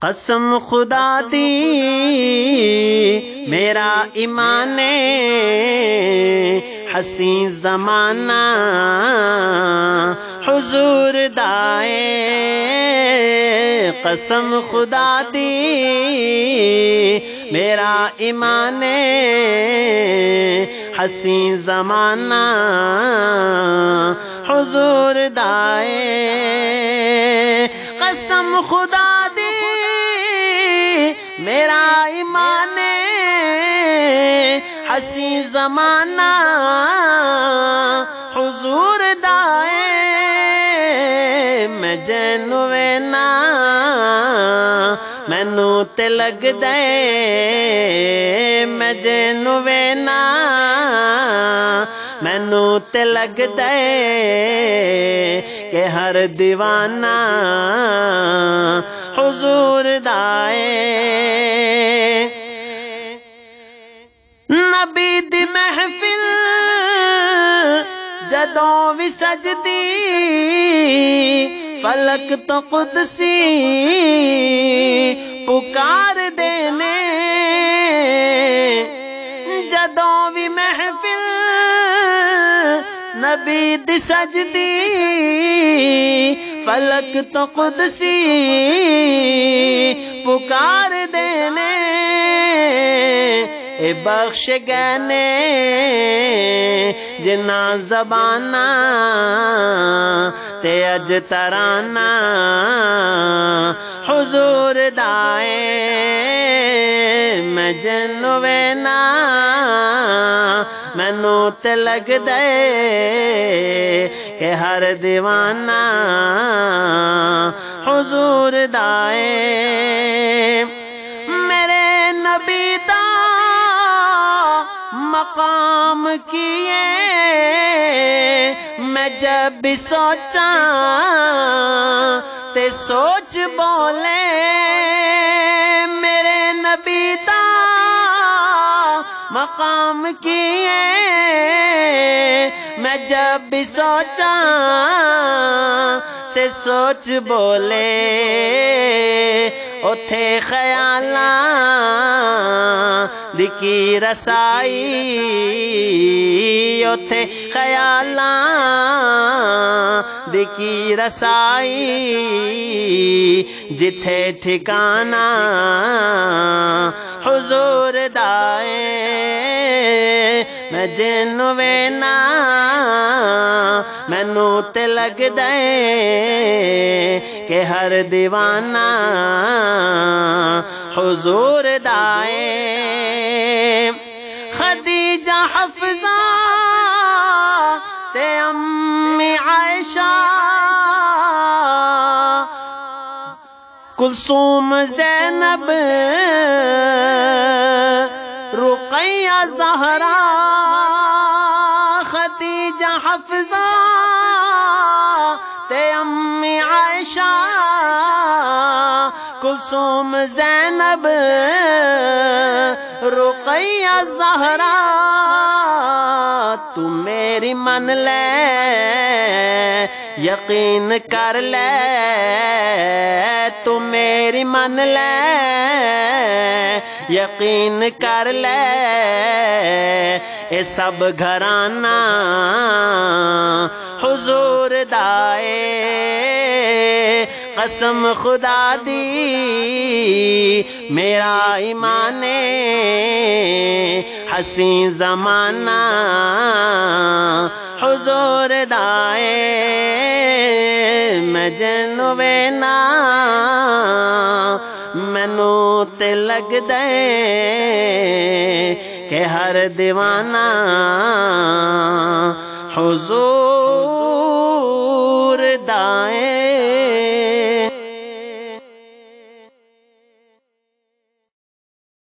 قسم خدا دی میرا ایمان حسین زمانہ حضور دائے قسم خدا دی میرا ایمان حسین زمانہ حضور دائے قسم خدا دی میرا ایمان حسین زمانہ حضور دائے میں جنوینا مینو تے لگ دے میں جنوینا مینو تے لگ دے کہ ہر دیوانہ حضور دائے نبی دی محفل جدوں وی سجدی فلک تو قدسی پکار دینے جدوں وی محفل نبی دی سجدی فلک تو قدسی پکار دینے اے بخش گنے جنا زبانہ تے اج ترانہ حضور دائے میں جنوینا مینو تے لگ دے کہ ہر دیوانہ حضور دائے میرے نبی دا مقام کیے میں جب بھی سوچاں تے سوچ بولے میرے نبی دا مقام کیے میں جب بھی سوچاں تے سوچ بولے اوتھے خیالاں دی کی رسائی اوتھے خیالاں دی کی رسائی جتھے ٹھکانہ حضور دائے میں جنوینا مینو تے لگ دے کہ ہر دیوانہ حضور دائے خدیجہ حفصہ تے امی عائشہ کلثوم زینب رقیہ زہرا خدیجہ حفصہ تے امی عائشہ کلثوم زینب رقیہ زہرا تو میری من لے یقین کر لے تو میری من لے یقین کر لے اے سب گھرانہ حضور دائے قسم خدا دی میرا ایمان حسین زمانہ حضور دائے میں جنوینا مینو تے لگ دے کہ ہر دیوانہ حضور